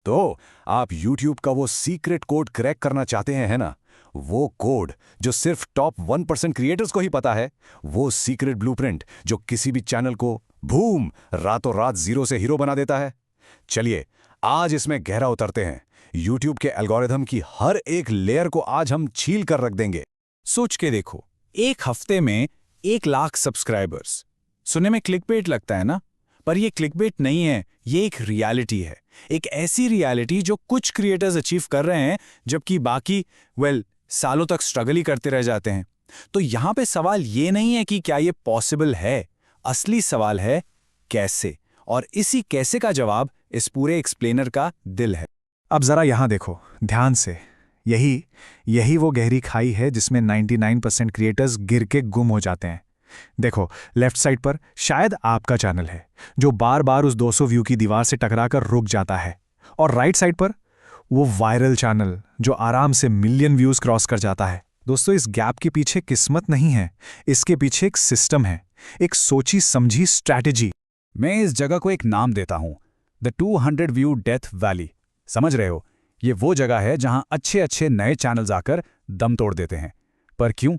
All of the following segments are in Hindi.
तो आप YouTube का वो सीक्रेट कोड क्रैक करना चाहते हैं, है ना? वो कोड जो सिर्फ टॉप 1% क्रिएटर्स को ही पता है, वो सीक्रेट ब्लूप्रिंट जो किसी भी चैनल को बूम रातों रात जीरो से हीरो बना देता है। चलिए आज इसमें गहरा उतरते हैं। YouTube के एल्गोरिथम की हर एक लेयर को आज हम छील कर रख देंगे। सोच के देखो, एक हफ्ते में 1 लाख सब्सक्राइबर्स। सुनने में क्लिकबेट लगता है ना, पर ये क्लिकबेट नहीं है, ये एक रियलिटी है। एक ऐसी रियलिटी जो कुछ क्रिएटर्स अचीव कर रहे हैं, जबकि बाकी सालों तक स्ट्रगल ही करते रह जाते हैं। तो यहां पे सवाल ये नहीं है कि क्या ये पॉसिबल है, असली सवाल है कैसे। और इसी कैसे का जवाब इस पूरे एक्सप्लेनर का दिल है। अब जरा यहां देखो ध्यान से। यही वो गहरी खाई है जिसमें 99% क्रिएटर्स गिर के गुम हो जाते हैं। देखो, लेफ्ट साइड पर शायद आपका चैनल है जो बार बार उस 200 व्यू की दीवार से टकराकर रुक जाता है, और राइट साइड पर वो वायरल चैनल जो आराम से मिलियन व्यूज क्रॉस कर जाता है। दोस्तों, इस गैप के पीछे किस्मत नहीं है, इसके पीछे एक सिस्टम है, एक सोची समझी स्ट्रैटेजी। मैं इस जगह को एक नाम देता हूं, द 200 व्यू डेथ वैली। समझ रहे हो, ये वो जगह है जहां अच्छे अच्छे नए चैनल्स आकर दम तोड़ देते हैं। पर क्यों?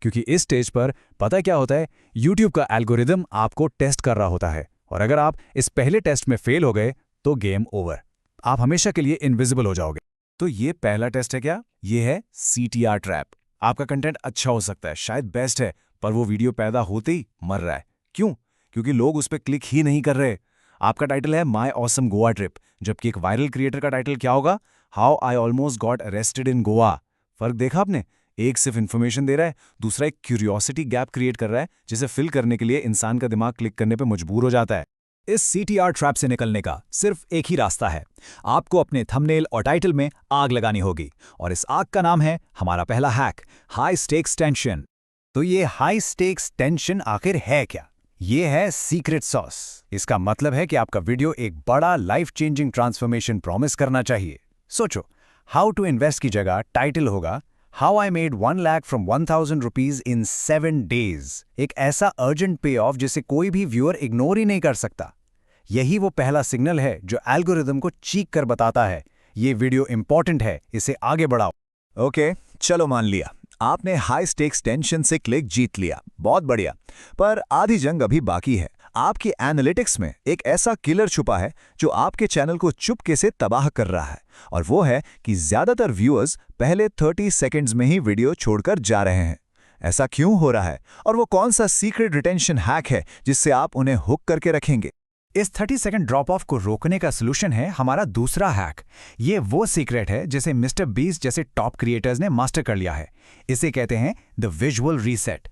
क्योंकि इस स्टेज पर पता क्या होता है, YouTube का एल्गोरिदम आपको टेस्ट कर रहा होता है, और अगर आप इस पहले टेस्ट में फेल हो गए तो गेम ओवर। आप हमेशा के लिए इनविजिबल हो जाओगे। तो ये पहला टेस्ट है क्या? ये है CTR ट्रैप। आपका कंटेंट अच्छा हो सकता है, शायद बेस्ट है, पर वो वीडियो पैदा होते ही मर रहा है। क्यों? क्योंकि लोग उस पर क्लिक ही नहीं कर रहे। आपका टाइटल है माई ऑसम गोवा ट्रिप, जबकि एक वायरल क्रिएटर का टाइटल क्या होगा? How I almost got arrested in Goa. फर्क देखा आपने? एक सिर्फ इन्फॉर्मेशन दे रहा है, दूसरा एक क्यूरियोसिटी गैप क्रिएट कर रहा है, जिसे फिल करने के लिए इंसान का दिमाग क्लिक करने पे मजबूर हो जाता है। इस CTR ट्रैप से निकलने का सिर्फ एक ही रास्ता है। आपको अपने थंबनेल और टाइटल में आग लगानी होगी, और इस आग का नाम है हमारा पहला हैक, हाई स्टेक्स टेंशन। तो ये हाई स्टेक्स टेंशन आखिर है क्या? ये है सीक्रेट सॉस। इसका मतलब है कि आपका वीडियो एक बड़ा लाइफ चेंजिंग ट्रांसफॉर्मेशन प्रॉमिस करना चाहिए। सोचो, हाउ टू इन्वेस्ट की जगह टाइटल होगा how I made 1 lakh from 1000 rupees in 7 days. एक ऐसा अर्जेंट पे ऑफ जिसे कोई भी व्यूअर इग्नोर ही नहीं कर सकता। यही वो पहला सिग्नल है जो एल्गोरिदम को चीख कर बताता है, ये वीडियो इंपॉर्टेंट है, इसे आगे बढ़ाओ। ओके, चलो मान लिया आपने हाई स्टेक्स टेंशन से क्लिक जीत लिया, बहुत बढ़िया। पर आधी जंग अभी बाकी है। आपकी एनालिटिक्स में एक ऐसा किलर छुपा है जो आपके चैनल को चुपके से तबाह कर रहा है, और वो है कि ज्यादातर व्यूअर्स पहले 30 सेकंड्स में ही वीडियो छोड़कर जा रहे हैं। ऐसा क्यों हो रहा है, और वो कौन सा सीक्रेट रिटेंशन हैक है जिससे आप उन्हें हुक करके रखेंगे? इस 30 सेकंड ड्रॉप ऑफ को रोकने का सॉल्यूशन है हमारा दूसरा हैक। ये वो सीक्रेट है जिसे मिस्टर बीस्ट जैसे टॉप क्रिएटर्स ने मास्टर कर लिया है। इसे कहते हैं द विजुअल रीसेट।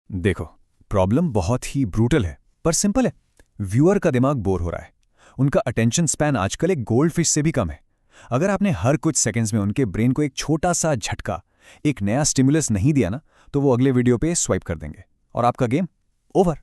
देखो, प्रॉब्लम बहुत ही ब्रूटल है, पर सिंपल है। व्यूअर का दिमाग बोर हो रहा है। उनका अटेंशन स्पैन आजकल एक गोल्डफिश से भी कम है। अगर आपने हर कुछ सेकंड्स में उनके ब्रेन को एक छोटा सा झटका, एक नया स्टिमुलस नहीं दिया ना, तो वो अगले वीडियो पे स्वाइप कर देंगे और आपका गेम ओवर।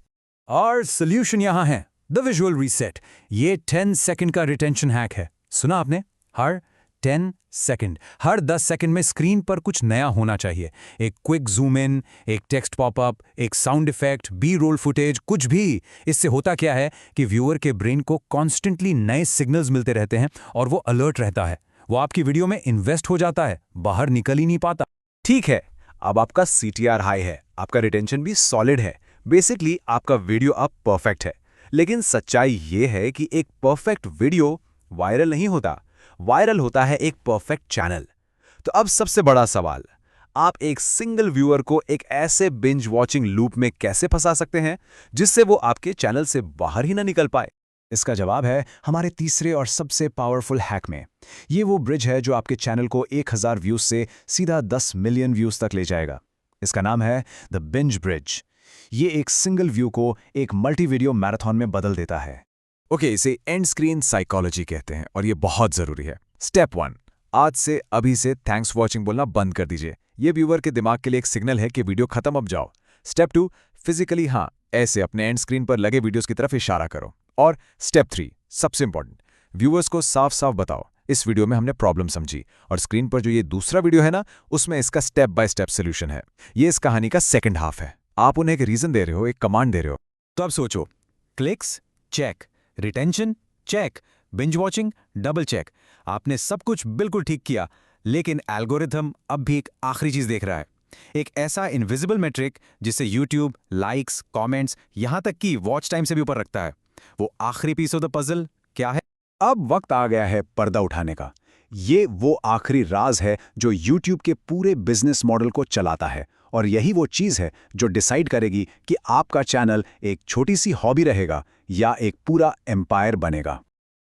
और सोल्यूशन यहां है, द विजुअल रीसेट। ये 10 सेकंड का रिटेंशन हैक है। सुना आपने? हर 10 सेकंड, हर 10 सेकंड में स्क्रीन पर कुछ नया होना चाहिए। एक क्विक जूम इन, एक टेक्स्ट पॉपअप, एक sound effect, B roll footage, कुछ भी। इससे होता क्या है कि व्यूअर के ब्रेन को कॉन्स्टेंटली नए सिग्नल्स मिलते रहते हैं और वो अलर्ट रहता है। वो आपकी वीडियो में इन्वेस्ट हो जाता है, बाहर निकल ही नहीं पाता। ठीक है, अब आपका CTR हाई है, आपका रिटेंशन भी सॉलिड है। बेसिकली आपका वीडियो अब परफेक्ट है। लेकिन सच्चाई ये है कि एक परफेक्ट वीडियो वायरल नहीं होता, वायरल होता है एक परफेक्ट चैनल। तो अब सबसे बड़ा सवाल, आप एक सिंगल व्यूअर को एक ऐसे बिंज वॉचिंग लूप में कैसे फंसा सकते हैं जिससे वो आपके चैनल से बाहर ही ना निकल पाए? इसका जवाब है हमारे तीसरे और सबसे पावरफुल हैक में। ये वो ब्रिज है जो आपके चैनल को 1000 व्यूज से सीधा 10 मिलियन व्यूज तक ले जाएगा। इसका नाम है द बिंज ब्रिज। ये एक सिंगल व्यू को एक मल्टी वीडियो मैराथन में बदल देता है। ओके, इसे एंड स्क्रीन साइकोलॉजी कहते हैं, और ये बहुत जरूरी है। स्टेप 1, आज से अभी से थैंक्स वॉचिंग बोलना बंद कर दीजिए। ये व्यूअर के दिमाग के लिए एक सिग्नल है कि वीडियो खत्म, अब जाओ। स्टेप 2, फिजिकली ऐसे अपने एंड स्क्रीन पर लगे वीडियोस की तरफ इशारा करो। और स्टेप 3, सबसे इंपॉर्टेंट, व्यूअर्स को साफ साफ बताओ इस वीडियो में हमने प्रॉब्लम समझी, और स्क्रीन पर जो ये दूसरा वीडियो है ना, उसमें इसका स्टेप बाय स्टेप सोल्यूशन है। ये इस कहानी का सेकंड हाफ है। आप उन्हें एक रीजन दे रहे हो, एक कमांड दे रहे हो। तो अब सोचो, clicks check, retention check, binge watching double check. आपने सब कुछ बिल्कुल ठीक किया, लेकिन एल्गोरिथम अब भी एक आखिरी चीज देख रहा है, एक ऐसा इनविजिबल मैट्रिक जिसे यूट्यूब लाइक्स, कमेंट्स, यहां तक कि वॉच टाइम से भी ऊपर रखता है। वो आखिरी पीस ऑफ द पजल क्या है? अब वक्त आ गया है पर्दा उठाने का। ये वो आखिरी राज है जो YouTube के पूरे बिजनेस मॉडल को चलाता है, और यही वो चीज़ है जो डिसाइड करेगी कि आपका चैनल एक छोटी सी हॉबी रहेगा या एक पूरा एम्पायर बनेगा।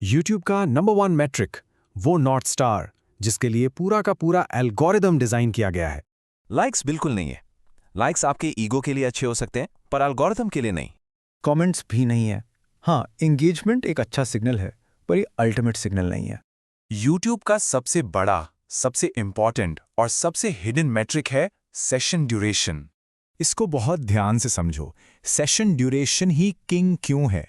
YouTube का नंबर 1 मैट्रिक, वो नॉर्थ स्टार जिसके लिए पूरा का पूरा एल्गोरिदम डिजाइन किया गया है। लाइक्स बिल्कुल नहीं है। लाइक्स आपके ईगो के लिए अच्छे हो सकते हैं, पर एल्गोरिथम के लिए नहीं। कमेंट्स भी नहीं है। हाँ, एंगेजमेंट एक अच्छा सिग्नल है, पर ये अल्टीमेट सिग्नल नहीं है। YouTube का सबसे बड़ा, सबसे इंपॉर्टेंट और सबसे हिडन मैट्रिक है सेशन ड्यूरेशन। इसको बहुत ध्यान से समझो। सेशन ड्यूरेशन ही किंग क्यों है?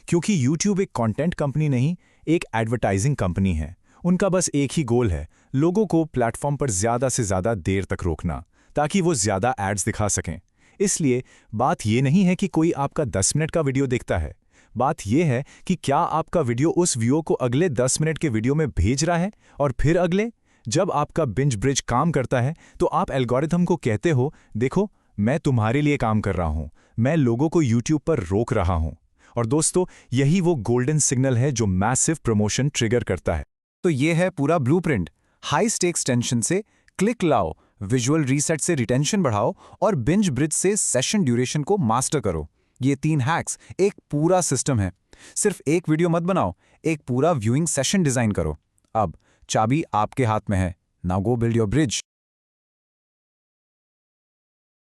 क्योंकि YouTube एक कंटेंट कंपनी नहीं, एक एडवर्टाइजिंग कंपनी है। उनका बस एक ही गोल है, लोगों को प्लेटफॉर्म पर ज्यादा से ज्यादा देर तक रोकना, ताकि वो ज्यादा एड्स दिखा सकें। इसलिए बात ये नहीं है कि कोई आपका 10 मिनट का वीडियो देखता है। बात यह है कि क्या आपका वीडियो उस व्यूअर को अगले 10 मिनट के वीडियो में भेज रहा है, और फिर अगले। जब आपका बिंज ब्रिज काम करता है तो आप एल्गोरिथम को कहते हो, देखो मैं तुम्हारे लिए काम कर रहा हूं, मैं लोगों को YouTube पर रोक रहा हूं। और दोस्तों, यही वो गोल्डन सिग्नल है जो मैसिव प्रमोशन ट्रिगर करता है। तो ये है पूरा ब्लूप्रिंट। हाई स्टेक्स टेंशन से क्लिक लाओ, विजुअल रीसेट से रिटेंशन बढ़ाओ, और बिंज ब्रिज से सेशन ड्यूरेशन को मास्टर करो। ये 3 हैक्स एक पूरा सिस्टम है। सिर्फ एक वीडियो मत बनाओ, एक पूरा व्यूइंग सेशन डिजाइन करो। अब चाबी आपके हाथ में है। Now go build your bridge.